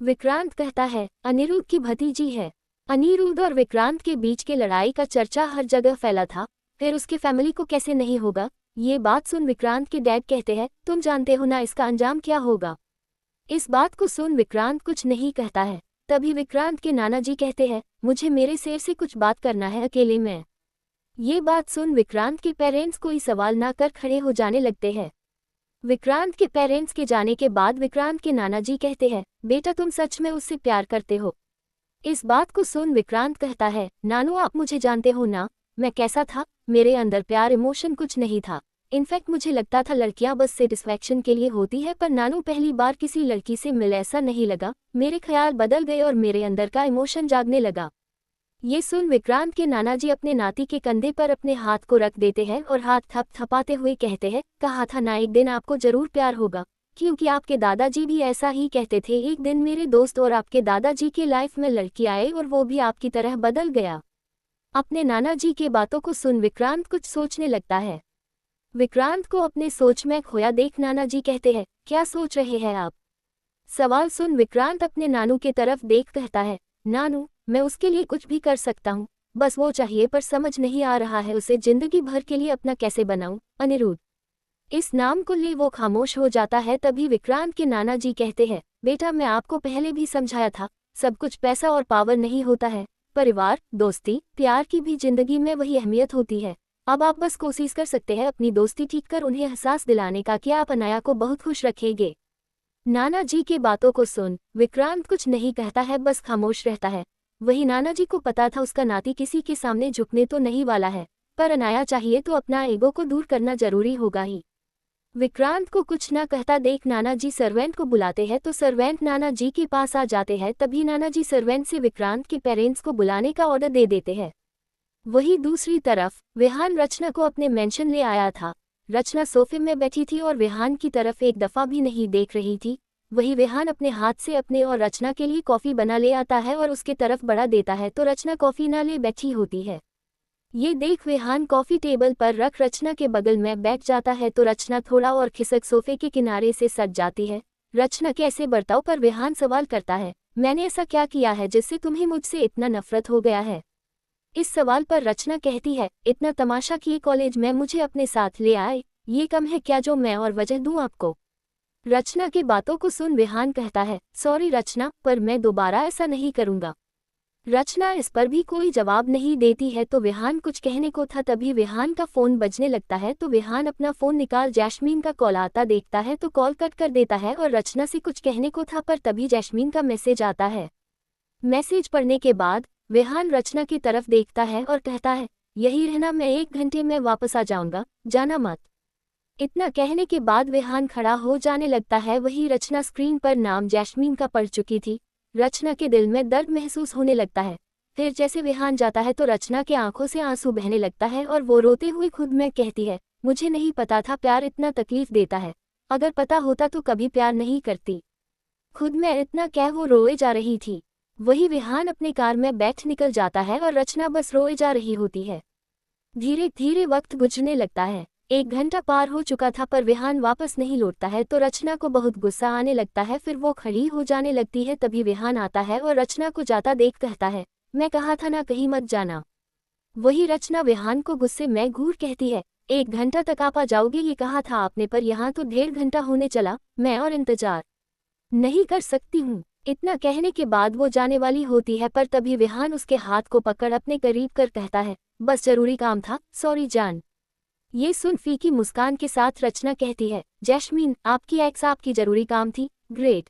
विक्रांत कहता है अनिरुद्ध की भतीजी है। अनिरुद्ध और विक्रांत के बीच के लड़ाई का चर्चा हर जगह फैला था, फिर उसके फैमिली को कैसे नहीं होगा। ये बात सुन विक्रांत के डैड कहते हैं तुम जानते हो ना इसका अंजाम क्या होगा। इस बात को सुन विक्रांत कुछ नहीं कहता है। तभी विक्रांत के नाना जी कहते हैं मुझे मेरे शेर से कुछ बात करना है अकेले में। ये बात सुन विक्रांत के पेरेंट्स कोई सवाल ना कर खड़े हो जाने लगते हैं। विक्रांत के पेरेंट्स के जाने के बाद विक्रांत के नाना जी कहते हैं बेटा तुम सच में उससे प्यार करते हो। इस बात को सुन विक्रांत कहता है नानू आप मुझे जानते हो ना, मैं कैसा था, मेरे अंदर प्यार इमोशन कुछ नहीं था। इनफैक्ट मुझे लगता था लड़कियां बस सेटिस्फैक्शन के लिए होती है, पर नानू पहली बार किसी लड़की से मिले ऐसा नहीं लगा। मेरे ख्याल बदल गए और मेरे अंदर का इमोशन जागने लगा। ये सुन विक्रांत के नाना जी अपने नाती के कंधे पर अपने हाथ को रख देते हैं और हाथ थपथपाते हुए कहते हैं कहा था ना एक दिन आपको जरूर प्यार होगा, क्योंकि आपके दादाजी भी ऐसा ही कहते थे। एक दिन मेरे दोस्त और आपके दादाजी के लाइफ में लड़की आए और वो भी आपकी तरह बदल गया। अपने नाना जी के बातों को सुन विक्रांत कुछ सोचने लगता है। विक्रांत को अपने सोच में खोया देख नाना जी कहते हैं क्या सोच रहे हैं आप। सवाल सुन विक्रांत अपने नानू के तरफ देख कहता है नानू मैं उसके लिए कुछ भी कर सकता हूँ, बस वो चाहिए, पर समझ नहीं आ रहा है उसे जिंदगी भर के लिए अपना कैसे बनाऊं। अनिरुद्ध इस नाम को ले वो खामोश हो जाता है। तभी विक्रांत के नाना जी कहते हैं बेटा मैं आपको पहले भी समझाया था, सब कुछ पैसा और पावर नहीं होता है, परिवार दोस्ती प्यार की भी जिंदगी में वही अहमियत होती है। अब आप बस कोशिश कर सकते हैं अपनी दोस्ती ठीक कर उन्हें एहसास दिलाने का कि आप अनाया को बहुत खुश रखेंगे। नाना जी के बातों को सुन विक्रांत कुछ नहीं कहता है, बस खामोश रहता है। वही नाना जी को पता था उसका नाती किसी के सामने झुकने तो नहीं वाला है, पर अनाया चाहिए तो अपना ईगो को दूर करना जरूरी होगा ही। विक्रांत को कुछ ना कहता देख नाना जी सर्वेंट को बुलाते हैं तो सर्वेंट नाना जी के पास आ जाते हैं। तभी नाना जी सर्वेंट से विक्रांत के पेरेंट्स को बुलाने का ऑर्डर दे देते हैं। वही दूसरी तरफ विहान रचना को अपने मेंशन ले आया था। रचना सोफे में बैठी थी और विहान की तरफ एक दफा भी नहीं देख रही थी। वही विहान अपने हाथ से अपने और रचना के लिए कॉफी बना ले आता है और उसके तरफ बढ़ा देता है तो रचना कॉफी ना ले बैठी होती है। ये देख विहान कॉफी टेबल पर रख रचना के बगल में बैठ जाता है तो रचना थोड़ा और खिसक सोफे के किनारे से सट जाती है। रचना कैसे बर्ताव पर विहान सवाल करता है मैंने ऐसा क्या किया है जिससे तुम्हें मुझसे इतना नफरत हो गया है। इस सवाल पर रचना कहती है इतना तमाशा किए कॉलेज में मुझे अपने साथ ले आए, ये कम है क्या जो मैं और वजह दूं आपको। रचना की बातों को सुन विहान कहता है सॉरी रचना, पर मैं दोबारा ऐसा नहीं करूंगा। रचना इस पर भी कोई जवाब नहीं देती है तो विहान कुछ कहने को था। तभी विहान का फोन बजने लगता है तो विहान अपना फोन निकाल जैस्मीन का कॉल आता देखता है तो कॉल कट कर देता है और रचना से कुछ कहने को था, पर तभी जैस्मीन का मैसेज आता है। मैसेज पढ़ने के बाद विहान रचना की तरफ देखता है और कहता है यही रहना, मैं 1 घंटे में वापस आ जाऊंगा, जाना मत। इतना कहने के बाद विहान खड़ा हो जाने लगता है। वही रचना स्क्रीन पर नाम जैस्मीन का पढ़ चुकी थी। रचना के दिल में दर्द महसूस होने लगता है। फिर जैसे विहान जाता है तो रचना के आंखों से आंसू बहने लगता है और वो रोते हुए खुद में कहती है मुझे नहीं पता था प्यार इतना तकलीफ देता है, अगर पता होता तो कभी प्यार नहीं करती। खुद में इतना कह वो रोए जा रही थी। वही विहान अपने कार में बैठ निकल जाता है और रचना बस रोए जा रही होती है। धीरे धीरे वक्त गुजरने लगता है। 1 घंटा पार हो चुका था पर विहान वापस नहीं लौटता है तो रचना को बहुत गुस्सा आने लगता है। फिर वो खड़ी हो जाने लगती है। तभी विहान आता है और रचना को जाता देख कहता है मैं कहा था ना कहीं मत जाना। वही रचना विहान को गुस्से में घूर कहती है 1 घंटा तक आप आ जाओगे ये कहा था आपने, पर यहाँ तो 1.5 घंटा होने चला, मैं और इंतजार नहीं कर सकती हूँ। इतना कहने के बाद वो जाने वाली होती है पर तभी विहान उसके हाथ को पकड़ अपने करीब कर कहता है बस जरूरी काम था, सॉरी जान। ये सुन फीकी मुस्कान के साथ रचना कहती है जैस्मीन आपकी एक्स आपकी जरूरी काम थी, ग्रेट।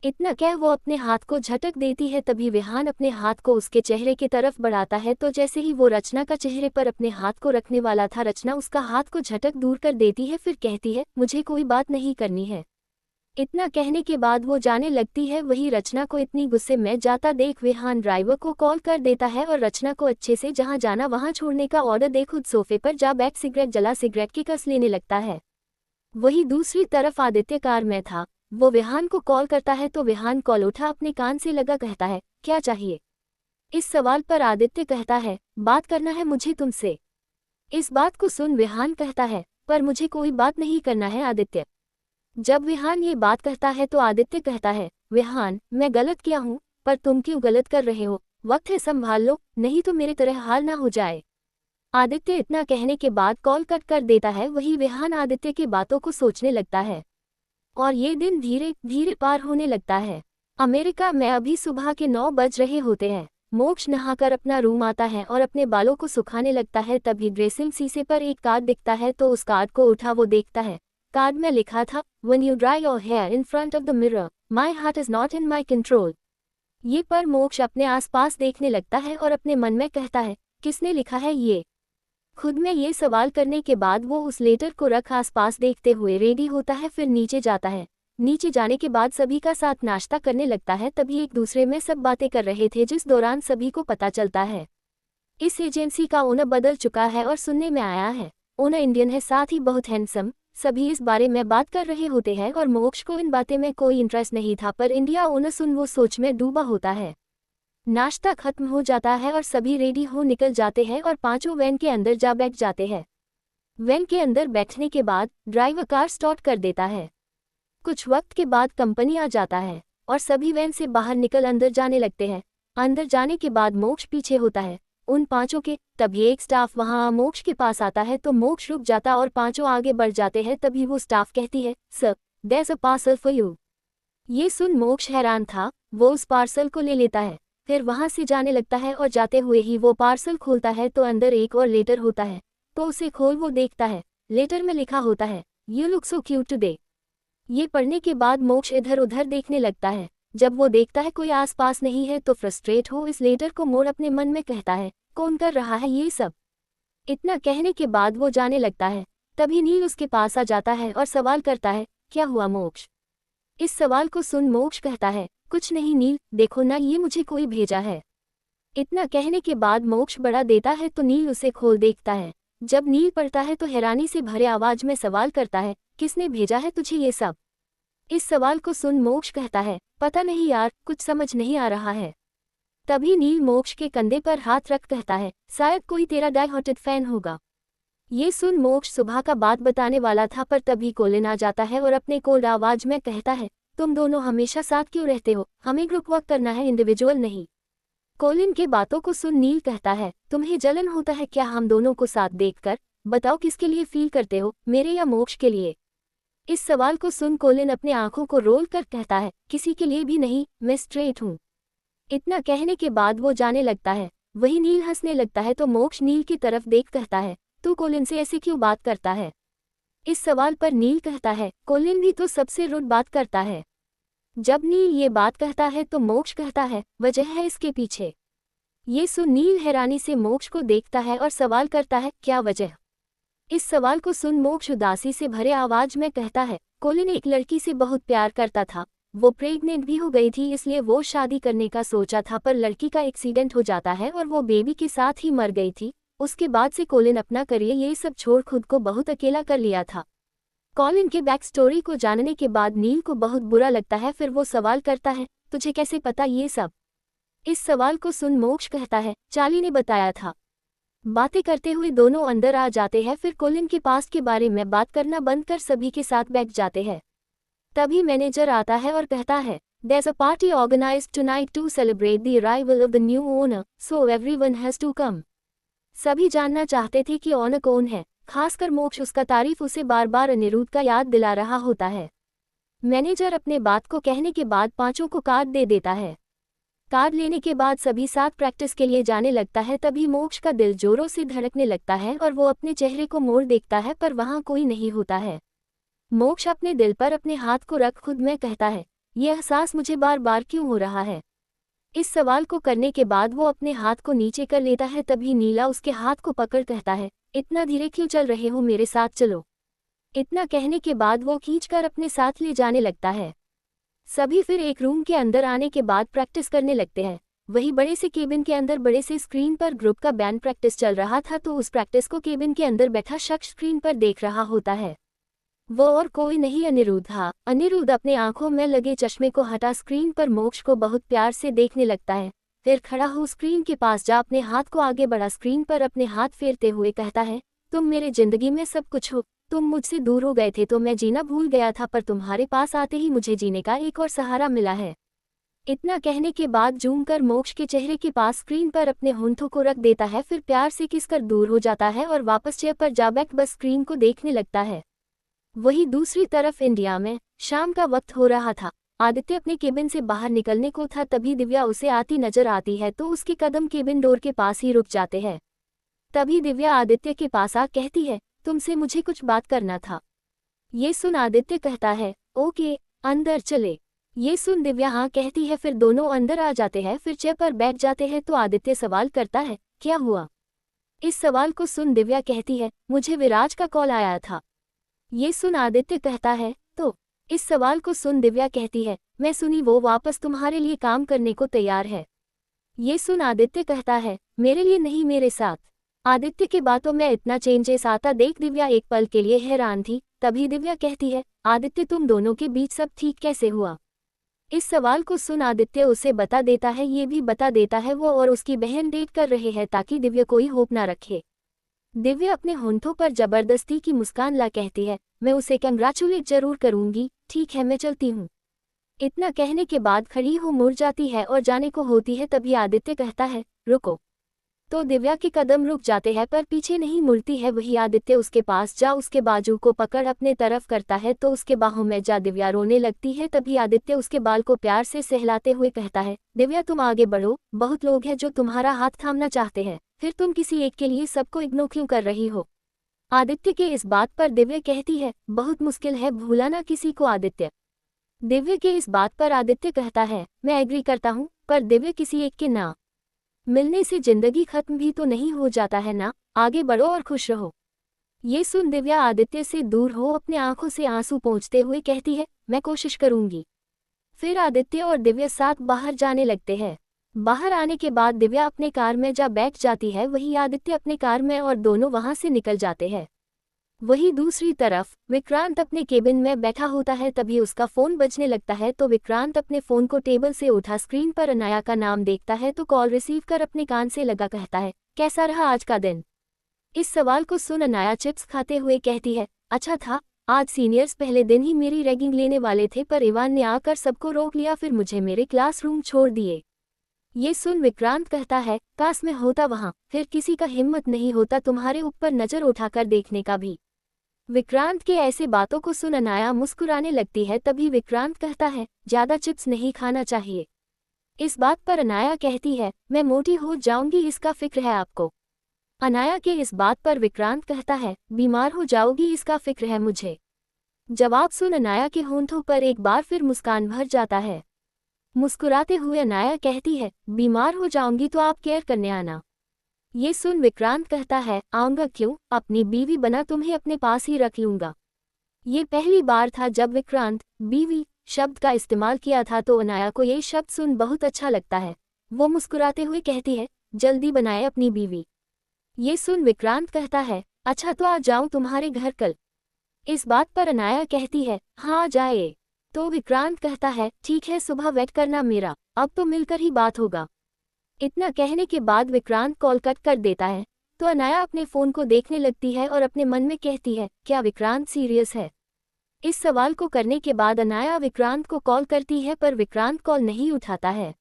इतना कह वो अपने हाथ को झटक देती है। तभी विहान अपने हाथ को उसके चेहरे की तरफ बढ़ाता है तो जैसे ही वो रचना का चेहरे पर अपने हाथ को रखने वाला था रचना उसका हाथ को झटक दूर कर देती है। फिर कहती है मुझे कोई बात नहीं करनी है। इतना कहने के बाद वो जाने लगती है। वही रचना को इतनी गुस्से में जाता देख विहान ड्राइवर को कॉल कर देता है और रचना को अच्छे से जहां जाना वहां छोड़ने का ऑर्डर दे खुद सोफे पर जा बैठ सिगरेट जला सिगरेट की कस लेने लगता है। वही दूसरी तरफ आदित्य कार में था। वो विहान को कॉल करता है तो विहान कॉल उठा अपने कान से लगा कहता है क्या चाहिए। इस सवाल पर आदित्य कहता है बात करना है मुझे तुमसे। इस बात को सुन विहान कहता है पर मुझे कोई बात नहीं करना है आदित्य। जब विहान ये बात कहता है तो आदित्य कहता है, विहान, मैं गलत किया हूँ, पर तुम क्यों गलत कर रहे हो? वक्त है संभाल लो, नहीं तो मेरे तरह हाल ना हो जाए। आदित्य इतना कहने के बाद कॉल कट कर देता है। वही विहान आदित्य की बातों को सोचने लगता है और ये दिन धीरे धीरे पार होने लगता है। अमेरिका में अभी सुबह के 9 बज रहे होते हैं। मोक्ष नहाकर अपना रूम आता है और अपने बालों को सुखाने लगता है। तभी ड्रेसिंग शीशे पर एक कार्ड दिखता है तो उस कार्ड को उठा वो देखता है। कार्ड में लिखा था, When you dry your hair in front of the mirror, my heart is not in my control। ये पर मोक्ष अपने आसपास देखने लगता है और अपने मन में कहता है, किसने लिखा है ये? खुद में ये सवाल करने के बाद वो उस लेटर को रख आसपास देखते हुए रेडी होता है। फिर नीचे जाता है। नीचे जाने के बाद सभी का साथ नाश्ता करने लगता है। तभी एक दूसरे में सब बातें कर रहे थे जिस दौरान सभी को पता चलता है इस एजेंसी का ओनर बदल चुका है और सुनने में आया है ओनर इंडियन है, साथ ही बहुत हैंडसम। सभी इस बारे में बात कर रहे होते हैं और मोक्ष को इन बातें में कोई इंटरेस्ट नहीं था, पर इंडिया ओनर सुन वो सोच में डूबा होता है। नाश्ता खत्म हो जाता है और सभी रेडी हो निकल जाते हैं और पांचों वैन के अंदर जा बैठ जाते हैं। वैन के अंदर बैठने के बाद ड्राइवर कार स्टार्ट कर देता है। कुछ वक्त के बाद कंपनी आ जाता है और सभी वैन से बाहर निकल अंदर जाने लगते हैं। अंदर जाने के बाद मोक्ष पीछे होता है उन पांचों के। तभी एक स्टाफ वहां मोक्ष के पास आता है तो मोक्ष रुक जाता और पांचों आगे बढ़ जाते हैं। तभी वो स्टाफ कहती है, sir, there is a parcel for you. ये सुन मोक्ष हैरान था। वो उस पार्सल को ले लेता है, फिर वहां से जाने लगता है और जाते हुए ही वो पार्सल खोलता है तो अंदर एक और लेटर होता है। तो उसे खोल वो देखता है। लेटर में लिखा होता है, you look so cute today. ये पढ़ने के बाद मोक्ष इधर उधर देखने लगता है। जब वो देखता है कोई आसपास नहीं है तो फ्रस्ट्रेट हो इस लेटर को मोड़ अपने मन में कहता है, कौन कर रहा है ये सब? इतना कहने के बाद वो जाने लगता है। तभी नील उसके पास आ जाता है और सवाल करता है, क्या हुआ मोक्ष? इस सवाल को सुन मोक्ष कहता है, कुछ नहीं नील, देखो ना ये मुझे कोई भेजा है। इतना कहने के बाद मोक्ष बढ़ा देता है तो नील उसे खोल देखता है। जब नील पढ़ता है तो हैरानी से भरे आवाज में सवाल करता है, किसने भेजा है तुझे ये सब? इस सवाल को सुन मोक्ष कहता है, पता नहीं यार, कुछ समझ नहीं आ रहा है। तभी नील मोक्ष के कंधे पर हाथ रख कहता है, शायद कोई तेरा डाई हार्टेड फैन होगा। ये सुन मोक्ष सुबह का बात बताने वाला था, पर तभी कोलिन आ जाता है और अपने कोल्ड आवाज में कहता है, तुम दोनों हमेशा साथ क्यों रहते हो? हमें ग्रुप वर्क करना है, इंडिविजुअल नहीं। कोलिन के बातों को सुन नील कहता है, तुम्हें जलन होता है क्या हम दोनों को साथ देखकर? बताओ किसके लिए फील करते हो, मेरे या मोक्ष के लिए? इस सवाल को सुन कोलिन अपने आंखों को रोल कर कहता है, किसी के लिए भी नहीं, मैं स्ट्रेट हूँ। इतना कहने के बाद वो जाने लगता है। वही नील हंसने लगता है तो मोक्ष नील की तरफ देख कहता है, तू कोलिन से ऐसे क्यों बात करता है? इस सवाल पर नील कहता है, कोलिन भी तो सबसे रुड बात करता है। जब नील ये बात कहता है तो मोक्ष कहता है, वजह है इसके पीछे। ये सुन नील हैरानी से मोक्ष को देखता है और सवाल करता है, क्या वजह? इस सवाल को सुन मोक्ष उदासी से भरे आवाज में कहता है, कोलिन एक लड़की से बहुत प्यार करता था। वो प्रेग्नेंट भी हो गई थी, इसलिए वो शादी करने का सोचा था, पर लड़की का एक्सीडेंट हो जाता है और वो बेबी के साथ ही मर गई थी। उसके बाद से कोलिन अपना करियर ये सब छोड़ खुद को बहुत अकेला कर लिया था। कोलिन के बैक स्टोरी को जानने के बाद नील को बहुत बुरा लगता है। फिर वो सवाल करता है, तुझे कैसे पता ये सब? इस सवाल को सुन मोक्ष कहता है, चार्ली ने बताया था। बातें करते हुए दोनों अंदर आ जाते हैं। फिर कोलिन के पास्ट के बारे में बात करना बंद कर सभी के साथ बैठ जाते हैं। तभी मैनेजर आता है और कहता है, There's a party organized tonight to celebrate the arrival of the new owner, so everyone has to come। सभी जानना चाहते थे कि ओनर कौन है, खासकर मोक्ष। उसका तारीफ उसे बार बार अनिरुद्ध का याद दिला रहा होता है। मैनेजर अपने बात को कहने के बाद पांचों को कार्ड दे देता है। कार्ड लेने के बाद सभी साथ प्रैक्टिस के लिए जाने लगता है। तभी मोक्ष का दिल जोरों से धड़कने लगता है और वो अपने चेहरे को मोड़ देखता है, पर वहां कोई नहीं होता है। मोक्ष अपने दिल पर अपने हाथ को रख खुद में कहता है, यह एहसास मुझे बार बार क्यों हो रहा है? इस सवाल को करने के बाद वो अपने हाथ को नीचे कर लेता है। तभी नीला उसके हाथ को पकड़ कहता है, इतना धीरे क्यों चल रहे हो, मेरे साथ चलो। इतना कहने के बाद वो खींचकर अपने साथ ले जाने लगता है। सभी फिर एक रूम के अंदर आने के बाद प्रैक्टिस करने लगते हैं। वही बड़े से केबिन के अंदर बड़े से स्क्रीन पर ग्रुप का बैंड प्रैक्टिस चल रहा था, तो उस प्रैक्टिस को केबिन के अंदर बैठा शख्स स्क्रीन पर देख रहा होता है। वो और कोई नहीं, अनिरुद्ध था। अनिरुद्ध अपने आंखों में लगे चश्मे को हटा स्क्रीन पर मोक्ष को बहुत प्यार से देखने लगता है। फिर खड़ा हो स्क्रीन के पास जा अपने हाथ को आगे बढ़ा स्क्रीन पर अपने हाथ फेरते हुए कहता है, तुम मेरे जिंदगी में सब कुछ हो, तुम मुझसे दूर हो गए थे तो मैं जीना भूल गया था, पर तुम्हारे पास आते ही मुझे जीने का एक और सहारा मिला है। इतना कहने के बाद झूमकर मोक्ष के चेहरे के पास स्क्रीन पर अपने होंठों को रख देता है, फिर प्यार से किसकर दूर हो जाता है और वापस चेयर पर जा बैठ बस स्क्रीन को देखने लगता है। वहीं दूसरी तरफ इंडिया में शाम का वक्त हो रहा था। आदित्य अपने केबिन से बाहर निकलने को था, तभी दिव्या उसे आती नजर आती है तो उसके कदम केबिन डोर के पास ही रुक जाते हैं। तभी दिव्या आदित्य के पास आ कहती है, तुमसे मुझे कुछ बात करना था। ये सुन आदित्य कहता है, ओके, अंदर चले। ये सुन दिव्या हाँ कहती है, फिर दोनों अंदर आ जाते हैं। फिर चेयर पर बैठ जाते हैं तो आदित्य सवाल करता है, क्या हुआ? इस सवाल को सुन दिव्या कहती है, मुझे विराज का कॉल आया था। ये सुन आदित्य कहता है, तो? इस सवाल को सुन दिव्या कहती है, मैं सुनी वो वापस तुम्हारे लिए काम करने को तैयार है। ये सुन आदित्य कहता है, मेरे लिए नहीं, मेरे साथ। आदित्य की बातों में इतना चेंजेस आता देख दिव्या एक पल के लिए हैरान थी। तभी दिव्या कहती है, आदित्य तुम दोनों के बीच सब ठीक कैसे हुआ? इस सवाल को सुन आदित्य उसे बता देता है, ये भी बता देता है वो और उसकी बहन डेट कर रहे हैं ताकि दिव्या कोई होप ना रखे। दिव्या अपने होंठों पर जबरदस्ती की मुस्कान ला कहती है, मैं उसे कंग्रेचुलेट जरूर करूंगी, ठीक है मैं चलती हूँ। इतना कहने के बाद खड़ी हो मुड़ जाती है और जाने को होती है, तभी आदित्य कहता है, रुको। तो दिव्या के कदम रुक जाते हैं पर पीछे नहीं मुड़ती है। वही आदित्य उसके पास जा उसके बाजू को पकड़ अपने तरफ करता है तो उसके बाहों में जा दिव्या रोने लगती है। तभी आदित्य उसके बाल को प्यार से सहलाते हुए कहता है, दिव्या तुम आगे बढ़ो, बहुत लोग हैं जो तुम्हारा हाथ थामना चाहते हैं, फिर तुम किसी एक के लिए सबको इग्नोर क्यों कर रही हो? आदित्य के इस बात पर दिव्या कहती है, बहुत मुश्किल है भूलाना किसी को आदित्य। दिव्या के इस बात पर आदित्य कहता है, मैं एग्री करता हूँ, पर दिव्या किसी एक के ना मिलने से जिंदगी खत्म भी तो नहीं हो जाता है ना, आगे बढ़ो और खुश रहो। ये सुन दिव्या आदित्य से दूर हो अपने आंखों से आंसू पोंछते हुए कहती है, मैं कोशिश करूंगी। फिर आदित्य और दिव्या साथ बाहर जाने लगते हैं। बाहर आने के बाद दिव्या अपने कार में जा बैठ जाती है, वही आदित्य अपने कार में और दोनों वहां से निकल जाते हैं। वहीं दूसरी तरफ विक्रांत अपने केबिन में बैठा होता है, तभी उसका फोन बजने लगता है तो विक्रांत अपने फोन को टेबल से उठा स्क्रीन पर अनाया का नाम देखता है तो कॉल रिसीव कर अपने कान से लगा कहता है, कैसा रहा आज का दिन? इस सवाल को सुन अनाया चिप्स खाते हुए कहती है, अच्छा था, आज सीनियर्स पहले दिन ही मेरी रैगिंग लेने वाले थे पर इवान ने आकर सबको रोक लिया, फिर मुझे मेरे क्लासरूम छोड़ दिए। ये सुन विक्रांत कहता है, काश मैं होता वहां, फिर किसी का हिम्मत नहीं होता तुम्हारे ऊपर नजर उठाकर देखने का भी। विक्रांत के ऐसे बातों को सुन अनाया मुस्कुराने लगती है। तभी विक्रांत कहता है, ज्यादा चिप्स नहीं खाना चाहिए। इस बात पर अनाया कहती है, मैं मोटी हो जाऊंगी इसका फिक्र है आपको? अनाया के इस बात पर विक्रांत कहता है, बीमार हो जाओगी इसका फिक्र है मुझे। जवाब सुन अनाया के होंठों पर एक बार फिर मुस्कान भर जाता है। मुस्कुराते हुए अनाया कहती है, बीमार हो जाऊंगी तो आप केयर करने आना। ये सुन विक्रांत कहता है, आऊंगा क्यों, अपनी बीवी बना तुम्हें अपने पास ही रख लूंगा। ये पहली बार था जब विक्रांत बीवी शब्द का इस्तेमाल किया था तो अनाया को ये शब्द सुन बहुत अच्छा लगता है। वो मुस्कुराते हुए कहती है, जल्दी बनाए अपनी बीवी। ये सुन विक्रांत कहता है, अच्छा तो आ जाऊं तुम्हारे घर कल? इस बात पर अनाया कहती है, हाँ आ जाए। तो विक्रांत कहता है, ठीक है सुबह वेट करना मेरा, अब तो मिलकर ही बात होगा। इतना कहने के बाद विक्रांत कॉल कट कर देता है तो अनाया अपने फोन को देखने लगती है और अपने मन में कहती है, क्या विक्रांत सीरियस है? इस सवाल को करने के बाद अनाया विक्रांत को कॉल करती है पर विक्रांत कॉल नहीं उठाता है।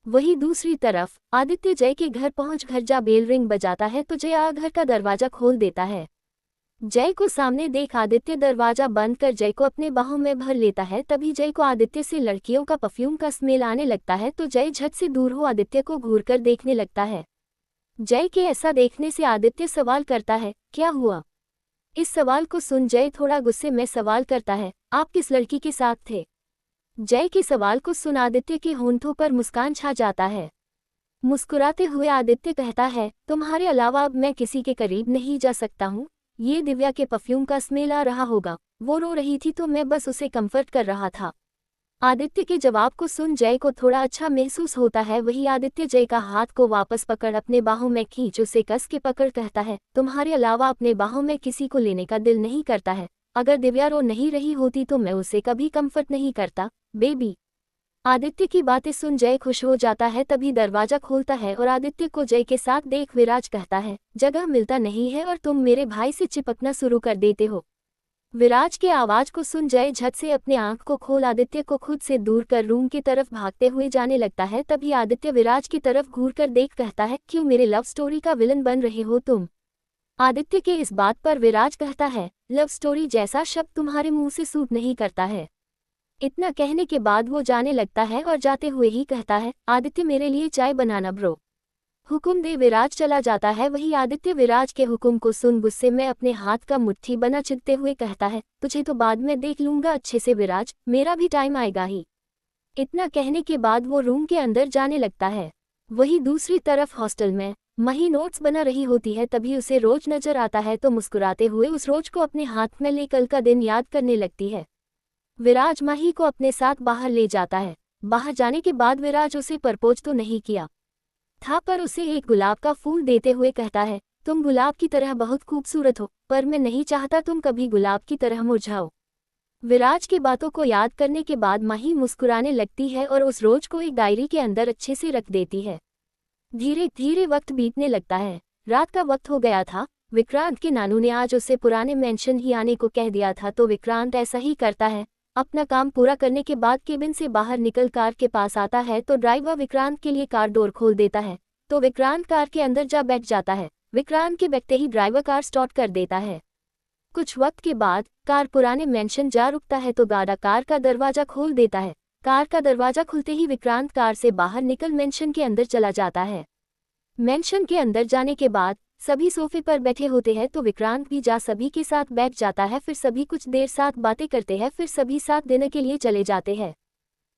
वहीं दूसरी तरफ आदित्य जय के घर पहुंच घर जा बेल रिंग बजाता है तो जय घर का दरवाजा खोल देता है। जय को सामने देख आदित्य दरवाजा बंद कर जय को अपने बाहों में भर लेता है। तभी जय को आदित्य से लड़कियों का परफ्यूम का स्मेल आने लगता है तो जय झट से दूर हो आदित्य को घूरकर देखने लगता है। जय के ऐसा देखने से आदित्य सवाल करता है, क्या हुआ? इस सवाल को सुन जय थोड़ा गुस्से में सवाल करता है, आप किस लड़की के साथ थे? जय के सवाल को सुन आदित्य के होंठों पर मुस्कान छा जाता है। मुस्कुराते हुए आदित्य कहता है, तुम्हारे अलावा अब मैं किसी के करीब नहीं जा सकता हूँ। ये दिव्या के परफ्यूम का स्मेल आ रहा होगा, वो रो रही थी तो मैं बस उसे कंफर्ट कर रहा था। आदित्य के जवाब को सुन जय को थोड़ा अच्छा महसूस होता है। वही आदित्य जय का हाथ को वापस पकड़ अपने बाहों में खींच उसे कस के पकड़ कहता है, तुम्हारे अलावा अपने बाहों में किसी को लेने का दिल नहीं करता है। अगर दिव्या रो नहीं रही होती तो मैं उसे कभी कंफर्ट नहीं करता बेबी। आदित्य की बातें सुन जय खुश हो जाता है। तभी दरवाजा खोलता है और आदित्य को जय के साथ देख विराज कहता है, जगह मिलता नहीं है और तुम मेरे भाई से चिपकना शुरू कर देते हो। विराज के आवाज को सुन जय झट से अपने आंख को खोल आदित्य को खुद से दूर कर रूम की तरफ भागते हुए जाने लगता है। तभी आदित्य विराज की तरफ घूरकर देख कहता है, क्यों मेरे लव स्टोरी का विलन बन रहे हो तुम। आदित्य के इस बात पर विराज कहता है, लव स्टोरी जैसा शब्द तुम्हारे मुंह से सूट नहीं करता है। इतना कहने के बाद वो जाने लगता है और जाते हुए ही कहता है, आदित्य मेरे लिए चाय बनाना ब्रो। हुक्म दे। विराज चला जाता है। वही आदित्य विराज के हुक्म को सुन गुस्से में अपने हाथ का मुट्ठी बना चिपते हुए कहता है, तुझे तो बाद में देख लूंगा अच्छे से विराज, मेरा भी टाइम आएगा ही। इतना कहने के बाद वो रूम के अंदर जाने लगता है। वही दूसरी तरफ हॉस्टल में मही नोट्स बना रही होती है। तभी उसे रोज नजर आता है तो मुस्कुराते हुए उस रोज को अपने हाथ में ले कल का दिन याद करने लगती है। विराज मही को अपने साथ बाहर ले जाता है। बाहर जाने के बाद विराज उसे प्रपोज तो नहीं किया था, पर उसे एक गुलाब का फूल देते हुए कहता है, तुम गुलाब की तरह बहुत खूबसूरत हो, पर मैं नहीं चाहता तुम कभी गुलाब की तरह मुरझाओ। विराज की बातों को याद करने के बाद माही मुस्कुराने लगती है और उस रोज को एक डायरी के अंदर अच्छे से रख देती है। धीरे धीरे वक्त बीतने लगता है। रात का वक्त हो गया था। विक्रांत के नानू ने आज उसे पुराने मेंशन ही आने को कह दिया था, तो विक्रांत ऐसा ही करता है। अपना काम पूरा करने के बाद केबिन से बाहर निकल कार के पास आता है तो ड्राइवर विक्रांत के लिए कार डोर खोल देता है, तो विक्रांत कार के अंदर जा बैठ जाता है। विक्रांत के बैठते ही ड्राइवर कार स्टार्ट कर देता है। कुछ वक्त के बाद कार पुराने मेंशन जा रुकता है तो गार्ड कार का दरवाजा खोल देता है। कार का दरवाजा खुलते ही विक्रांत कार से बाहर निकल मेंशन के अंदर चला जाता है। मेंशन के अंदर जाने के बाद सभी सोफे पर बैठे होते हैं तो विक्रांत भी जा सभी के साथ बैठ जाता है। फिर सभी कुछ देर साथ बातें करते हैं। फिर सभी साथ डिनर के लिए चले जाते हैं।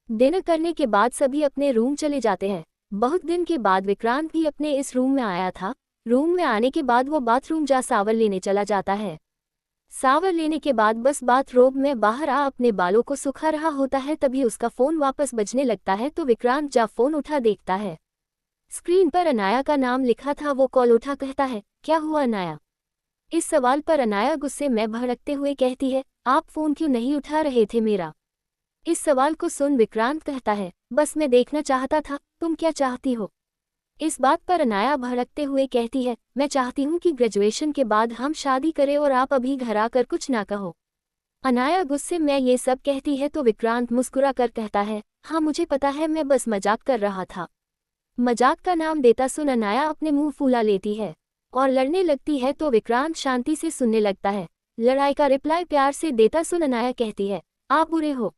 डिनर करने के बाद सभी अपने रूम चले जाते हैं। बहुत दिन के बाद विक्रांत भी अपने इस रूम में आया था। रूम में आने के बाद वो बाथरूम जा सावर लेने चला जाता है। सावर लेने के बाद बस बाथरूम में बाहर आ अपने बालों को सुखा रहा होता है। तभी उसका फोन वापस बजने लगता है तो विक्रांत जा फोन उठा देखता है। स्क्रीन पर अनाया का नाम लिखा था। वो कॉल उठा कहता है, क्या हुआ अनाया। इस सवाल पर अनाया गुस्से में भड़कते हुए कहती है, आप फोन क्यों नहीं उठा रहे थे मेरा। इस सवाल को सुन विक्रांत कहता है, बस मैं देखना चाहता था तुम क्या चाहती हो। इस बात पर अनाया भड़कते हुए कहती है, मैं चाहती हूँ कि ग्रेजुएशन के बाद हम शादी करें और आप अभी घर आकर कुछ ना कहो। अनाया गुस्से में ये सब कहती है तो विक्रांत मुस्कुरा कर कहता है, हाँ मुझे पता है, मैं बस मजाक कर रहा था। मजाक का नाम देता सुन अनाया अपने मुंह फूला लेती है और लड़ने लगती है तो विक्रांत शांति से सुनने लगता है। लड़ाई का रिप्लाई प्यार से देता सुन अनाया कहती है, आप बुरे हो।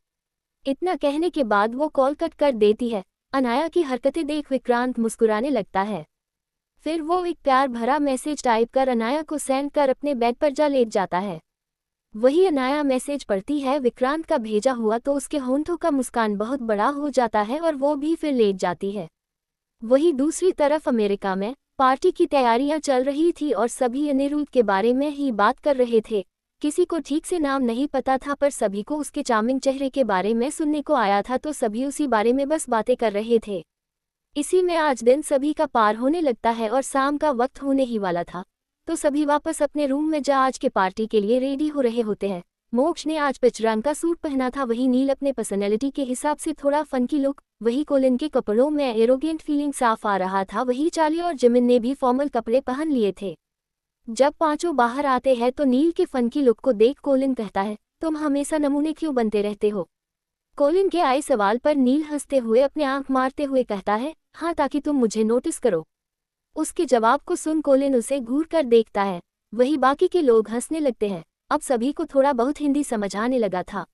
इतना कहने के बाद वो कॉल कट कर देती है। अनाया की हरकतें देख विक्रांत मुस्कुराने लगता है। फिर वो एक प्यार भरा मैसेज टाइप कर अनाया को सेंड कर अपने बेड पर जा लेट जाता है। वही अनाया मैसेज पढ़ती है विक्रांत का भेजा हुआ तो उसके होंठों का मुस्कान बहुत बड़ा हो जाता है और वो भी फिर लेट जाती है। वही दूसरी तरफ अमेरिका में पार्टी की तैयारियां चल रही थी और सभी अनिरुद्ध के बारे में ही बात कर रहे थे। किसी को ठीक से नाम नहीं पता था पर सभी को उसके चार्मिंग चेहरे के बारे में सुनने को आया था तो सभी उसी बारे में बस बातें कर रहे थे। इसी में आज दिन सभी का पार होने लगता है और शाम का वक्त होने ही वाला था तो सभी वापस अपने रूम में जा आज के पार्टी के लिए रेडी हो रहे होते हैं। मोक्ष ने आज पिच रंग का सूट पहना था। वही नील अपने पर्सनैलिटी के हिसाब से थोड़ा फंकी लुक। वही कोलिन के कपड़ों में एरोगेंट फीलिंग साफ आ रहा था। वही चार्ली और जिमिन ने भी फॉर्मल कपड़े पहन लिए थे। जब पांचों बाहर आते हैं तो नील के फंकी लुक को देख कोलिन कहता है, तुम हमेशा नमूने क्यों बनते रहते हो। कोलिन के आए सवाल पर नील हंसते हुए अपने आंख मारते हुए कहता है, हाँ ताकि तुम मुझे नोटिस करो। उसके जवाब को सुन कोलिन उसे घूर कर देखता है। वही बाकी के लोग हंसने लगते हैं। अब सभी को थोड़ा बहुत हिंदी समझ आने लगा था।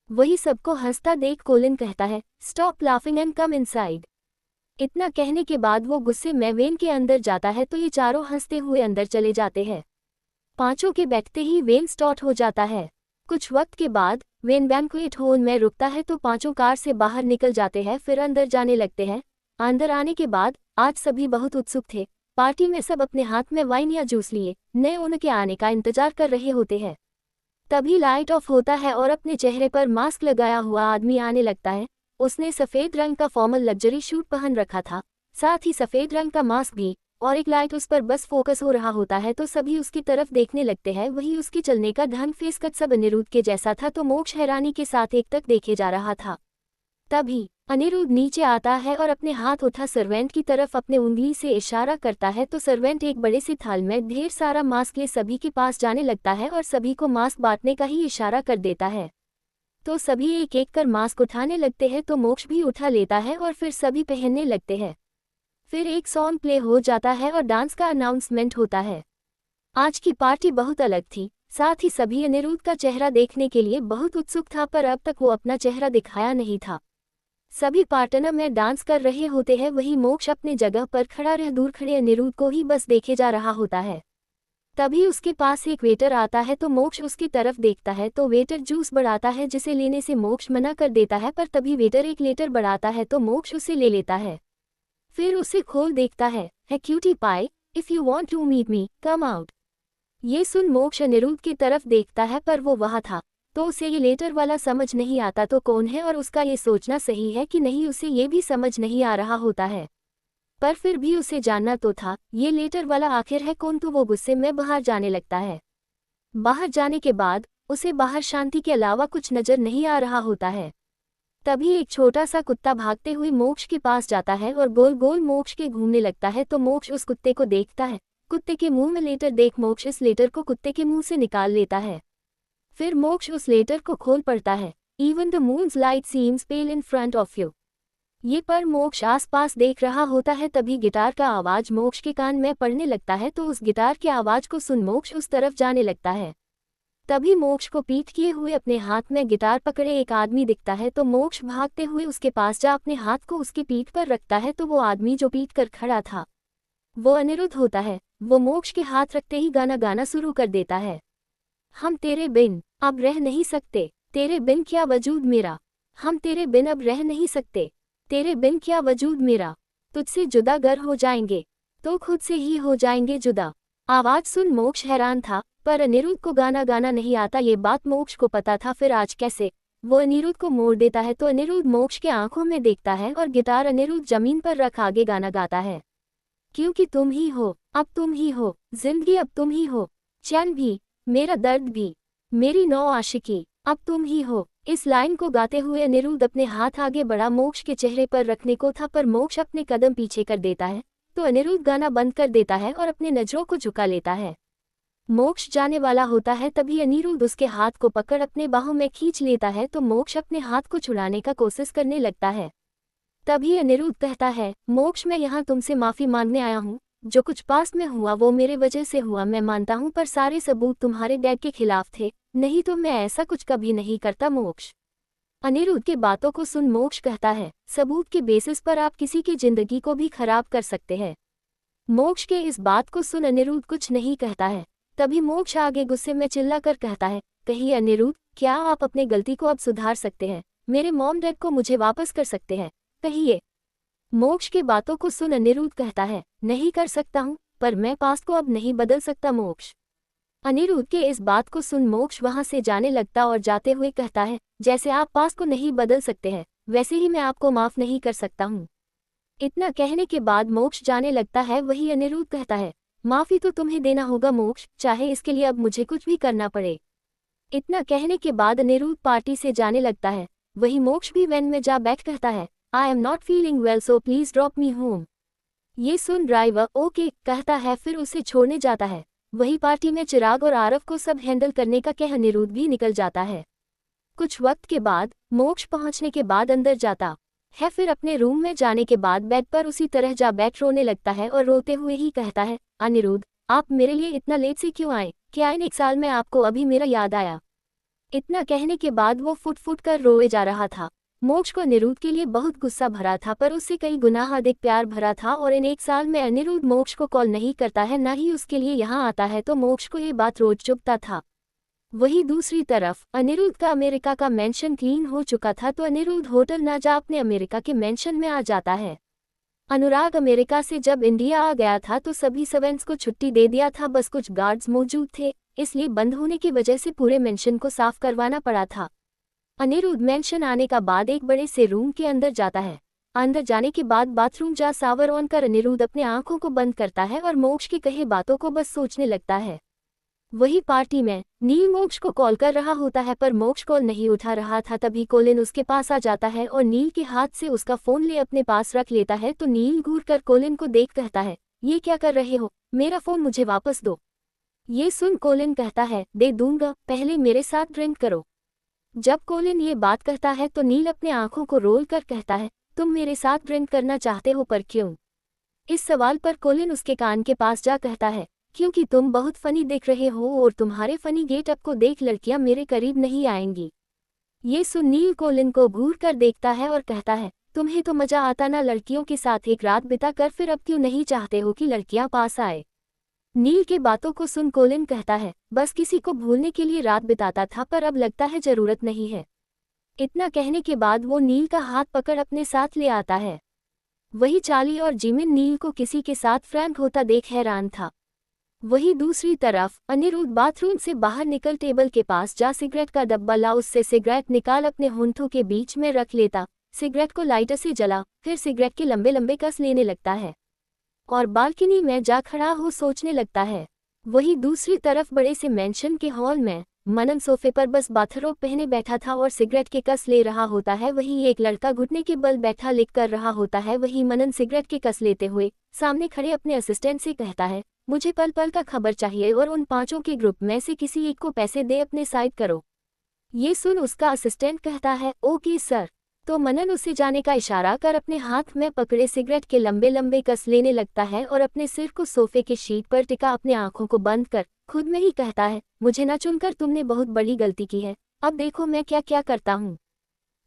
वही सबको हंसता देख कोलिन कहता है, stop laughing and come inside. इतना कहने के बाद वो गुस्से में वेन के अंदर जाता है तो ये चारों हंसते हुए अंदर चले जाते हैं। पांचों के बैठते ही वेन स्टार्ट हो जाता है। कुछ वक्त के बाद वेन बैंक्वेट हॉल में रुकता है तो पांचों कार से बाहर निकल जाते हैं। फिर अंदर जाने लगते हैं। अंदर आने के बाद आज सभी बहुत उत्सुक थे। पार्टी में सब अपने हाथ में वाइन या जूस लिए नए उनके आने का इंतजार कर रहे होते हैं। तभी लाइट ऑफ होता है और अपने चेहरे पर मास्क लगाया हुआ आदमी आने लगता है। उसने सफेद रंग का फॉर्मल लग्जरी सूट पहन रखा था, साथ ही सफेद रंग का मास्क भी, और एक लाइट उस पर बस फोकस हो रहा होता है तो सभी उसकी तरफ देखने लगते हैं। वही उसके चलने का ढंग फेस कट सब अनिरुद्ध के जैसा था तो मोक्ष हैरानी के साथ एक तक देखे जा रहा था। तभी अनिरुद्ध नीचे आता है और अपने हाथ उठा सर्वेंट की तरफ अपने उंगली से इशारा करता है तो सर्वेंट एक बड़े से थाल में ढेर सारा मास्क ले सभी के पास जाने लगता है और सभी को मास्क बांटने का ही इशारा कर देता है। तो सभी एक एक कर मास्क उठाने लगते हैं तो मोक्ष भी उठा लेता है और फिर सभी पहनने लगते हैं। फिर एक सॉन्ग प्ले हो जाता है और डांस का अनाउंसमेंट होता है। आज की पार्टी बहुत अलग थी, साथ ही सभी अनिरुद्ध का चेहरा देखने के लिए बहुत उत्सुक था, पर अब तक वो अपना चेहरा दिखाया नहीं था। सभी पार्टनर में डांस कर रहे होते हैं, वही मोक्ष अपने जगह पर खड़ा रह दूर खड़े अनिरुद्ध को ही बस देखे जा रहा होता है। तभी उसके पास एक वेटर आता है तो मोक्ष उसकी तरफ देखता है तो वेटर जूस बढ़ाता है जिसे लेने से मोक्ष मना कर देता है, पर तभी वेटर एक लेटर बढ़ाता है तो मोक्ष उसे ले लेता है। फिर उसे खोल देखता है cutie pie, if you want to meet me come out. ये सुन मोक्ष अनिरुद्ध की तरफ देखता है पर वो वहाँ था तो उसे ये लेटर वाला समझ नहीं आता तो कौन है और उसका ये सोचना सही है कि नहीं उसे ये भी समझ नहीं आ रहा होता है। पर फिर भी उसे जानना तो था ये लेटर वाला आखिर है कौन, तो वो गुस्से में बाहर जाने लगता है। बाहर जाने के बाद उसे बाहर शांति के अलावा कुछ नजर नहीं आ रहा होता है। तभी एक छोटा सा कुत्ता भागते हुए मोक्ष के पास जाता है और गोल गोल मोक्ष के घूमने लगता है तो मोक्ष उस कुत्ते को देखता है। कुत्ते के मुंह में लेटर देख मोक्ष इस लेटर को कुत्ते के मुंह से निकाल लेता है। फिर मोक्ष उस लेटर को खोल पड़ता है। Even the moon's light seems pale in front of you. ये पर मोक्ष आसपास देख रहा होता है। तभी गिटार का आवाज मोक्ष के कान में पड़ने लगता है तो उस गिटार की आवाज को सुन मोक्ष उस तरफ जाने लगता है। तभी मोक्ष को पीठ किए हुए अपने हाथ में गिटार पकड़े एक आदमी दिखता है तो मोक्ष भागते हुए उसके पास जा अपने हाथ को उसकी पीठ पर रखता है तो वो आदमी जो पीट कर खड़ा था वो अनिरुद्ध होता है। वो मोक्ष के हाथ रखते ही गाना गाना शुरू कर देता है। हम तेरे बिन अब रह नहीं सकते, तेरे बिन क्या वजूद मेरा। हम तेरे बिन अब रह नहीं सकते, तेरे बिन क्या वजूद मेरा। तुझसे जुदा गर हो जाएंगे तो खुद से ही हो जाएंगे जुदा। आवाज सुन मोक्ष हैरान था, पर अनिरुद्ध को गाना गाना नहीं आता ये बात मोक्ष को पता था। फिर आज कैसे वो अनिरुद्ध को मोड़ देता है तो अनिरुद्ध मोक्ष के आंखों में देखता है और गिटार अनिरुद्ध जमीन पर रख आगे गाना गाता है। क्योंकि तुम ही हो, अब तुम ही हो, जिंदगी अब तुम ही हो, चैन भी, मेरा दर्द भी, मेरी नौ आशिकी, अब तुम ही हो। इस लाइन को गाते हुए अनिरुद्ध अपने हाथ आगे बढ़ा मोक्ष के चेहरे पर रखने को था, पर मोक्ष अपने कदम पीछे कर देता है तो अनिरुद्ध गाना बंद कर देता है और अपने नजरों को झुका लेता है। मोक्ष जाने वाला होता है तभी अनिरुद्ध उसके हाथ को पकड़ अपने बाहों में खींच लेता है तो मोक्ष अपने हाथ को छुड़ाने का कोशिश करने लगता है। तभी अनिरुद्ध कहता है मोक्ष मैं यहाँ तुमसे माफी मांगने आया हूँ। जो कुछ पास्ट में हुआ वो मेरे वजह से हुआ मैं मानता हूँ, पर सारे सबूत तुम्हारे डैड के खिलाफ थे, नहीं तो मैं ऐसा कुछ कभी नहीं करता। मोक्ष अनिरुद्ध के बातों को सुन मोक्ष कहता है सबूत के बेसिस पर आप किसी की जिंदगी को भी खराब कर सकते हैं। मोक्ष के इस बात को सुन अनिरुद्ध कुछ नहीं कहता है। तभी मोक्ष आगे गुस्से में चिल्लाकर कहता है कहिए अनिरुद्ध, क्या आप अपने गलती को अब सुधार सकते हैं? मेरे मॉम डैड को मुझे वापस कर सकते हैं? कहिए। मोक्ष के बातों को सुन अनिरुद्ध कहता है नहीं कर सकता हूँ, पर मैं पास्ट को अब नहीं बदल सकता। मोक्ष अनिरुद्ध के इस बात को सुन मोक्ष वहां से जाने लगता और जाते हुए कहता है जैसे आप पास्ट को नहीं बदल सकते हैं वैसे ही मैं आपको माफ नहीं कर सकता हूँ। इतना कहने के बाद मोक्ष जाने लगता है। वही अनिरुद्ध कहता है माफी तो तुम्हें देना होगा मोक्ष, चाहे इसके लिए अब मुझे कुछ भी करना पड़े। इतना कहने के बाद अनिरुद्ध पार्टी से जाने लगता है। वही मोक्ष भी वैन में जा बैठ कहता है I am not feeling well so please drop me home. ये सुन ड्राइवर ओके कहता है, फिर उसे छोड़ने जाता है। वही पार्टी में चिराग और आरव को सब हैंडल करने का कह अनिरुद्ध भी निकल जाता है। कुछ वक्त के बाद मोक्ष पहुंचने के बाद अंदर जाता है, फिर अपने रूम में जाने के बाद बेड पर उसी तरह जा बैठ रोने लगता है और रोते हुए ही कहता है अनिरुद्ध आप मेरे लिए इतना लेट से क्यों आए? क्या इन 1 साल में आपको अभी मेरा याद आया? इतना कहने के बाद वो फुट फुट कर रोए जा रहा था। मोक्ष को अनिरुद्ध के लिए बहुत गुस्सा भरा था, पर उससे कई गुना अधिक प्यार भरा था और इन 1 साल में अनिरुद्ध मोक्ष को कॉल नहीं करता है, ना ही उसके लिए यहाँ आता है, तो मोक्ष को ये बात रोज चुभता था। वही दूसरी तरफ अनिरुद्ध का अमेरिका का मेंशन क्लीन हो चुका था, तो अनिरुद्ध होटल ना जा अपने अमेरिका के मेंशन में आ जाता है। अनुराग अमेरिका से जब इंडिया आ गया था तो सभी सर्वेंट्स को छुट्टी दे दिया था, बस कुछ गार्ड्स मौजूद थे, इसलिए बंद होने की वजह से पूरे मेंशन को साफ करवाना पड़ा था। अनिरुद्ध मेंशन आने का बाद एक बड़े से रूम के अंदर जाता है। अंदर जाने के बाद बाथरूम जा सावर ऑन कर अनिरुद्ध अपने आंखों को बंद करता है और मोक्ष की कहे बातों को बस सोचने लगता है। वही पार्टी में नील मोक्ष को कॉल कर रहा होता है पर मोक्ष कॉल नहीं उठा रहा था। तभी कोलिन उसके पास आ जाता है और नील के हाथ से उसका फोन ले अपने पास रख लेता है। तो नील घूर कर कोलिन को देख कहता है, ये क्या कर रहे हो, मेरा फोन मुझे वापस दो। ये सुन कोलिन कहता है, दे दूंगा, पहले मेरे साथ ड्रिंक करो। जब कोलिन ये बात कहता है तो नील अपने आंखों को रोल कर कहता है, तुम मेरे साथ ड्रिंक करना चाहते हो पर क्यों? इस सवाल पर कोलिन उसके कान के पास जा कहता है, क्योंकि तुम बहुत फनी दिख रहे हो और तुम्हारे फनी गेटअप को देख लड़कियां मेरे करीब नहीं आएंगी। ये सुन नील कोलिन को घूर कर देखता है और कहता है, तुम्हें तो मजा आता ना लड़कियों के साथ एक रात बिता कर, फिर अब क्यों नहीं चाहते हो कि लड़कियां पास आए? नील के बातों को सुन कोलिन कहता है, बस किसी को भूलने के लिए रात बिताता था पर अब लगता है जरूरत नहीं है। इतना कहने के बाद वो नील का हाथ पकड़ अपने साथ ले आता है। वही चार्ली और जिमिन नील को किसी के साथ फ्रैंक होता देख हैरान था। वही दूसरी तरफ अनिरुद्ध बाथरूम से बाहर निकल टेबल के पास जा सिगरेट का डब्बा ला, उससे सिगरेट निकाल अपने होंठों के बीच में रख लेता, सिगरेट को लाइटर से जला, फिर सिगरेट के लंबे लंबे कस लेने लगता है और बालकनी में जा खड़ा हो सोचने लगता है। वही दूसरी तरफ बड़े से मेंशन के हॉल में मनन सोफे पर बस बाथरोब पहने बैठा था और सिगरेट के कस ले रहा होता है। वही एक लड़का घुटने के बल बैठा लिख कर रहा होता है। वही मनन सिगरेट के कस लेते हुए सामने खड़े अपने असिस्टेंट से कहता है, मुझे पल पल का खबर चाहिए और उन पांचों के ग्रुप में से किसी एक को पैसे दे अपने साइड करो। ये सुन उसका असिस्टेंट कहता है, ओके सर। तो मनन उसे जाने का इशारा कर अपने हाथ में पकड़े सिगरेट के लंबे लंबे कस लेने लगता है और अपने सिर को सोफे के शीट पर टिका अपने आंखों को बंद कर खुद में ही कहता है, मुझे न चुनकर तुमने बहुत बड़ी गलती की है, अब देखो मैं क्या क्या करता हूँ।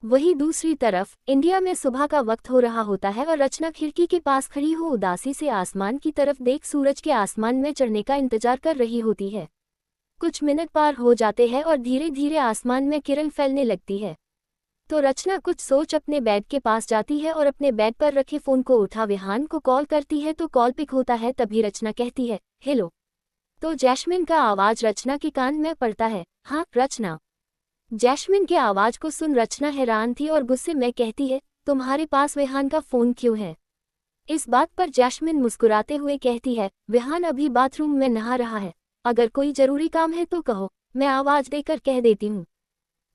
वही दूसरी तरफ इंडिया में सुबह का वक्त हो रहा होता है और रचना खिड़की के पास खड़ी हो उदासी से आसमान की तरफ देख सूरज के आसमान में चढ़ने का इंतजार कर रही होती है। कुछ मिनट पार हो जाते हैं और धीरे धीरे आसमान में किरण फैलने लगती है। तो रचना कुछ सोच अपने बेड के पास जाती है और अपने बेड पर रखे फोन को उठा विहान को कॉल करती है। तो कॉल पिक होता है। तभी रचना कहती है, हेलो। तो जैस्मिन का आवाज रचना के कान में पड़ता है, हाँ रचना। जैस्मिन के आवाज को सुन रचना हैरान थी और गुस्से में कहती है, तुम्हारे पास विहान का फोन क्यों है? इस बात पर जैस्मिन मुस्कुराते हुए कहती है, विहान अभी बाथरूम में नहा रहा है, अगर कोई जरूरी काम है तो कहो, मैं आवाज देकर कह देती हूँ।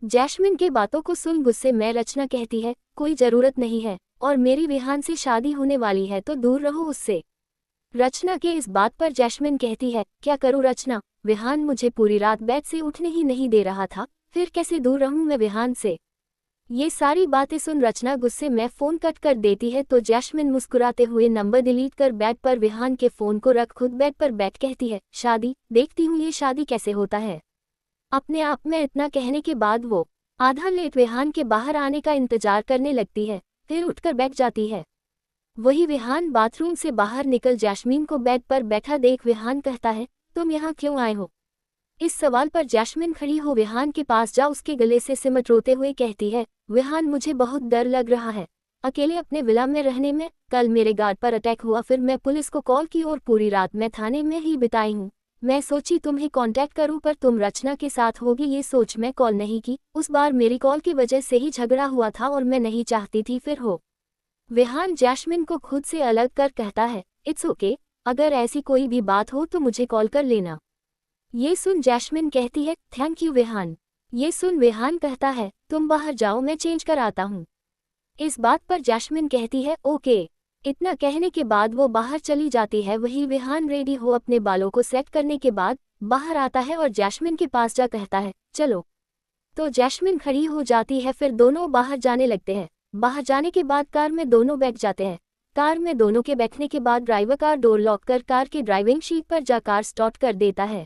जैस्मिन के बातों को सुन गुस्से में रचना कहती है, कोई जरूरत नहीं है और मेरी विहान से शादी होने वाली है तो दूर रहो उससे। रचना के इस बात पर जैस्मिन कहती है, क्या करूं रचना, विहान मुझे पूरी रात बेड से उठने ही नहीं दे रहा था, फिर कैसे दूर रहूं मैं विहान से। ये सारी बातें सुन रचना गुस्से में फोन कट कर देती है। तो जैस्मिन मुस्कुराते हुए नंबर डिलीट कर बेड पर विहान के फोन को रख खुद बेड पर बैठ कहती है, शादी, देखती हूँ ये शादी कैसे होता है। अपने आप में इतना कहने के बाद वो आधा लेट विहान के बाहर आने का इंतजार करने लगती है, फिर उठकर बैठ जाती है। वही विहान बाथरूम से बाहर निकल जैस्मिन को बेड पर बैठा देख विहान कहता है, तुम यहाँ क्यों आए हो? इस सवाल पर जैस्मिन खड़ी हो विहान के पास जा उसके गले से सिमट रोते हुए कहती है, विहान मुझे बहुत डर लग रहा है अकेले अपने विला में रहने में। कल मेरे गार्ड पर अटैक हुआ, फिर मैं पुलिस को कॉल की और पूरी रात मैं थाने में ही बिताई हूँ। मैं सोची तुम्हें कांटेक्ट करूं पर तुम रचना के साथ होगी ये सोच मैं कॉल नहीं की। उस बार मेरी कॉल की वजह से ही झगड़ा हुआ था और मैं नहीं चाहती थी फिर हो। विहान जैस्मिन को खुद से अलग कर कहता है, इट्स ओके, अगर ऐसी कोई भी बात हो तो मुझे कॉल कर लेना। ये सुन जैस्मिन कहती है, थैंक यू विहान। ये सुन विहान कहता है, तुम बाहर जाओ मैं चेंज कर आता हूँ। इस बात पर जैस्मिन कहती है, ओके। इतना कहने के बाद वो बाहर चली जाती है। वही विहान रेडी हो अपने बालों को सेट करने के बाद बाहर आता है और जैस्मिन के पास जा कहता है, चलो। तो जैस्मिन खड़ी हो जाती है, फिर दोनों बाहर जाने लगते हैं। बाहर जाने के बाद कार में दोनों बैठ जाते हैं। कार में दोनों के बैठने के बाद ड्राइवर कार डोर लॉक कर कार के ड्राइविंग सीट पर जा कार स्टार्ट कर देता है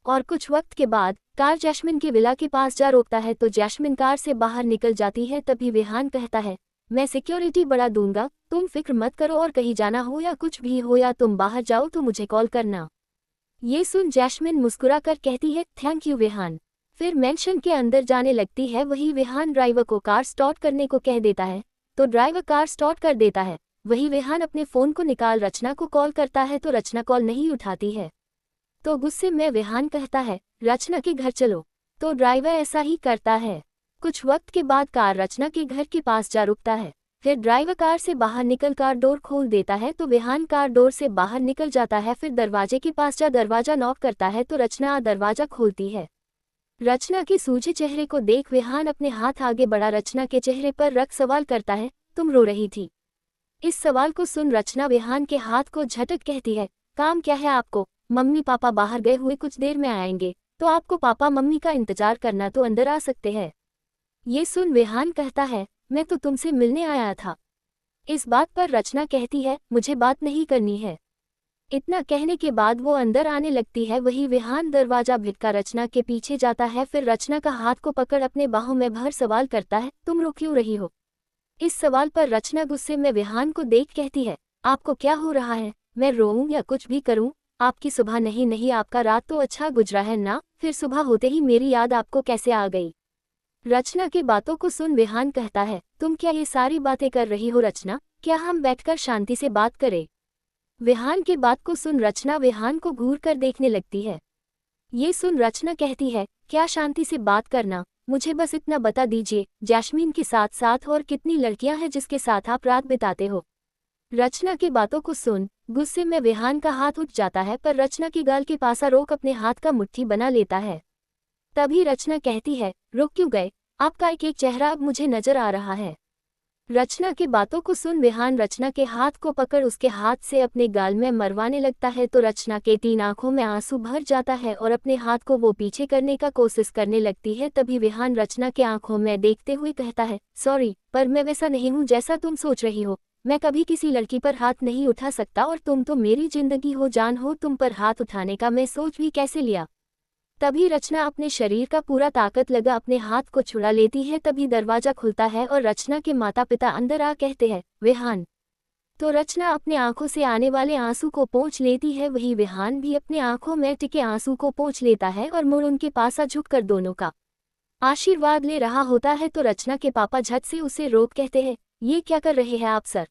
और कुछ वक्त के बाद कार जैस्मिन के विला के पास जा रोकता है। तो जैस्मिन कार से बाहर निकल जाती है। तभी विहान कहता है, मैं सिक्योरिटी बढ़ा दूंगा, तुम फिक्र मत करो और कहीं जाना हो या कुछ भी हो या तुम बाहर जाओ तो मुझे कॉल करना। ये सुन जैस्मिन मुस्कुरा कर कहती है, थैंक यू विहान। फिर मेंशन के अंदर जाने लगती है। वही विहान ड्राइवर को कार स्टार्ट करने को कह देता है तो ड्राइवर कार स्टार्ट कर देता है। वही विहान अपने फोन को निकाल रचना को कॉल करता है तो रचना कॉल नहीं उठाती है। तो गुस्से में विहान कहता है, रचना के घर चलो। तो ड्राइवर ऐसा ही करता है। कुछ वक्त के बाद कार रचना के घर के पास जा रुकता है। फिर ड्राइवर कार से बाहर निकल कार डोर खोल देता है तो विहान कार डोर से बाहर निकल जाता है। फिर दरवाजे के पास जा दरवाजा नॉक करता है तो रचना दरवाजा खोलती है। रचना के सूजे चेहरे को देख विहान अपने हाथ आगे बढ़ा रचना के चेहरे पर रख सवाल करता है, तुम रो रही थी? इस सवाल को सुन रचना विहान के हाथ को झटक कहती है, काम क्या है आपको? मम्मी पापा बाहर गए हुए कुछ देर में आएंगे, तो आपको पापा मम्मी का इंतजार करना, तो अंदर आ सकते हैं। ये सुन विहान कहता है, मैं तो तुमसे मिलने आया था। इस बात पर रचना कहती है, मुझे बात नहीं करनी है। इतना कहने के बाद वो अंदर आने लगती है। वही विहान दरवाजा भिड़का रचना के पीछे जाता है। फिर रचना का हाथ को पकड़ अपने बाहों में भर सवाल करता है, तुम रो क्यों रही हो? इस सवाल पर रचना गुस्से में विहान को देख कहती है, आपको क्या हो रहा है? मैं रोऊं या कुछ भी करूं? आपकी सुबह नहीं आपका रात तो अच्छा गुजरा है ना? फिर सुबह होते ही मेरी याद आपको कैसे आ गई? रचना की बातों को सुन विहान कहता है, तुम क्या ये सारी बातें कर रही हो रचना? क्या हम बैठकर शांति से बात करें? विहान की बात को सुन रचना विहान को घूर कर देखने लगती है। ये सुन रचना कहती है, क्या शांति से बात करना? मुझे बस इतना बता दीजिए, जैस्मीन के साथ साथ और कितनी लड़कियां हैं जिसके साथ आप रात बिताते हो? रचना की बातों को सुन गुस्से में विहान का हाथ उठ जाता है, पर रचना की गाल के पास रोक अपने हाथ का मुट्ठी बना लेता है। तभी रचना कहती है, रुक क्यों गए? आपका एक एक चेहरा अब मुझे नजर आ रहा है। रचना की बातों को सुन विहान रचना के हाथ को पकड़ उसके हाथ से अपने गाल में मरवाने लगता है तो रचना के 3 आंखों में आंसू भर जाता है और अपने हाथ को वो पीछे करने का कोशिश करने लगती है। तभी विहान रचना के आंखों में देखते हुए कहता है, सॉरी, पर मैं वैसा नहीं हूँ जैसा तुम सोच रही हो। मैं कभी किसी लड़की पर हाथ नहीं उठा सकता और तुम तो मेरी जिंदगी हो, जान हो। तुम पर हाथ उठाने का मैं सोच भी कैसे लिया? तभी रचना अपने शरीर का पूरा ताकत लगा अपने हाथ को छुड़ा लेती है। तभी दरवाजा खुलता है और रचना के माता पिता अंदर आ कहते हैं, विहान। तो रचना अपने आंखों से आने वाले आंसू को पोंछ लेती है। वही विहान भी अपने आंखों में टिके आंसू को पोंछ लेता है और मुड़ उनके पास झुककर दोनों का आशीर्वाद ले रहा होता है। तो रचना के पापा झट से उसे रोक कहते हैं, ये क्या कर रहे हैं आप सर?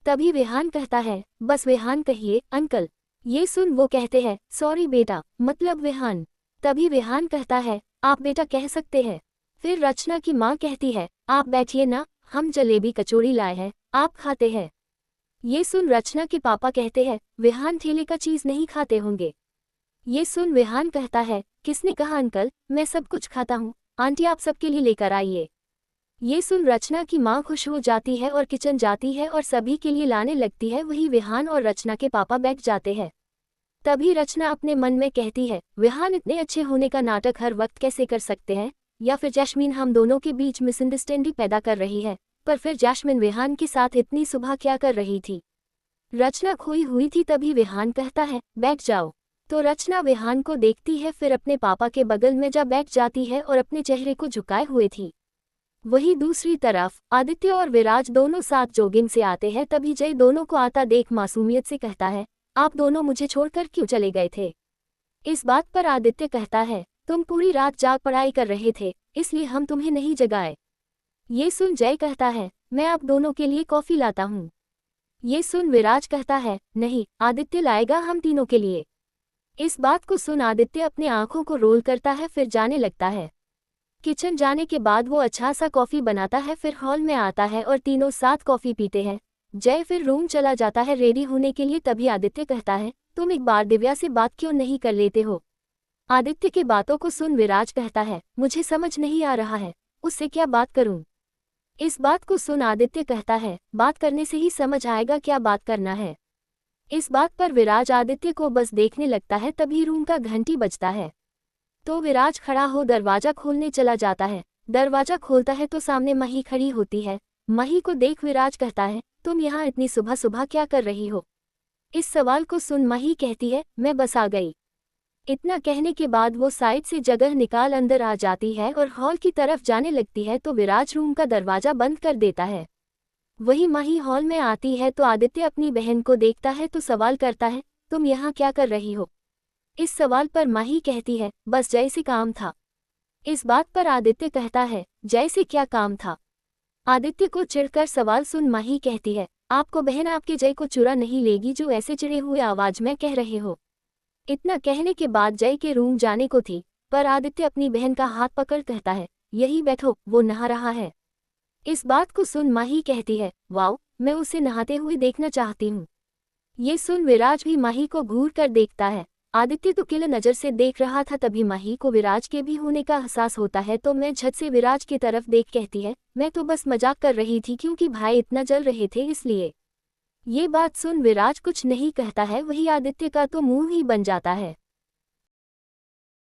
तभी विहान कहता है, बस विहान कहिए अंकल। ये सुन वो कहते हैं, सॉरी बेटा, मतलब विहान। तभी विहान कहता है, आप बेटा कह सकते हैं। फिर रचना की माँ कहती है, आप बैठिए ना, हम जलेबी कचौड़ी लाए हैं, आप खाते हैं। ये सुन रचना के पापा कहते हैं, विहान ठेले का चीज नहीं खाते होंगे। ये सुन विहान कहता है, किसने कहा अंकल, मैं सब कुछ खाता हूँ। आंटी आप सबके लिए लेकर आइए। ये सुन रचना की माँ खुश हो जाती है और किचन जाती है और सभी के लिए लाने लगती है। वही विहान और रचना के पापा बैठ जाते हैं। तभी रचना अपने मन में कहती है, विहान इतने अच्छे होने का नाटक हर वक्त कैसे कर सकते हैं? या फिर जैस्मीन हम दोनों के बीच मिसअंडरस्टैंडिंग पैदा कर रही है? पर फिर जैस्मीन विहान के साथ इतनी सुबह क्या कर रही थी? रचना खोई हुई थी। तभी विहान कहता है, बैठ जाओ। तो रचना विहान को देखती है, फिर अपने पापा के बगल में जा बैठ जाती है और अपने चेहरे को झुकाए हुए थी। वही दूसरी तरफ आदित्य और विराज दोनों साथ जॉगिंग से आते हैं। तभी जय दोनों को आता देख मासूमियत से कहता है, आप दोनों मुझे छोड़कर क्यों चले गए थे? इस बात पर आदित्य कहता है, तुम पूरी रात जाग पढ़ाई कर रहे थे, इसलिए हम तुम्हें नहीं जगाए। ये सुन जय कहता है, मैं आप दोनों के लिए कॉफी लाता हूँ। ये सुन विराज कहता है, नहीं, आदित्य लाएगा हम तीनों के लिए। इस बात को सुन आदित्य अपने आंखों को रोल करता है, फिर जाने लगता है। किचन जाने के बाद वो अच्छा सा कॉफी बनाता है, फिर हॉल में आता है और तीनों साथ कॉफी पीते हैं। जय फिर रूम चला जाता है रेडी होने के लिए। तभी आदित्य कहता है, तुम एक बार दिव्या से बात क्यों नहीं कर लेते हो? आदित्य की बातों को सुन विराज कहता है, मुझे समझ नहीं आ रहा है, उससे क्या बात करूं? इस बात को सुन आदित्य कहता है, बात करने से ही समझ आएगा क्या बात करना है। इस बात पर विराज आदित्य को बस देखने लगता है। तभी रूम का घंटी बजता है तो विराज खड़ा हो दरवाजा खोलने चला जाता है। दरवाजा खोलता है तो सामने मही खड़ी होती है। मही को देख विराज कहता है, तुम यहाँ इतनी सुबह सुबह क्या कर रही हो? इस सवाल को सुन मही कहती है, मैं बस आ गई। इतना कहने के बाद वो साइड से जगह निकाल अंदर आ जाती है और हॉल की तरफ जाने लगती है तो विराज रूम का दरवाजा बंद कर देता है। वही मही हॉल में आती है तो आदित्य अपनी बहन को देखता है तो सवाल करता है, तुम यहाँ क्या कर रही हो? इस सवाल पर मही कहती है, बस जय से काम था। इस बात पर आदित्य कहता है, जय से क्या काम था? आदित्य को चिढ़कर सवाल सुन मही कहती है, आपको बहन आपके जय को चुरा नहीं लेगी जो ऐसे चिढ़े हुए आवाज में कह रहे हो। इतना कहने के बाद जय के रूम जाने को थी, पर आदित्य अपनी बहन का हाथ पकड़ कहता है, यही बैठो, वो नहा रहा है। इस बात को सुन माही कहती है, वाओ, मैं उसे नहाते हुए देखना चाहती हूँ। ये सुन विराज भी माही को घूर कर देखता है। आदित्य तो किल नज़र से देख रहा था, तभी माही को विराज के भी होने का एहसास होता है तो मैं झट से विराज की तरफ देख कहती है, मैं तो बस मजाक कर रही थी क्योंकि भाई इतना जल रहे थे इसलिए। ये बात सुन विराज कुछ नहीं कहता है, वही आदित्य का तो मुंह ही बन जाता है।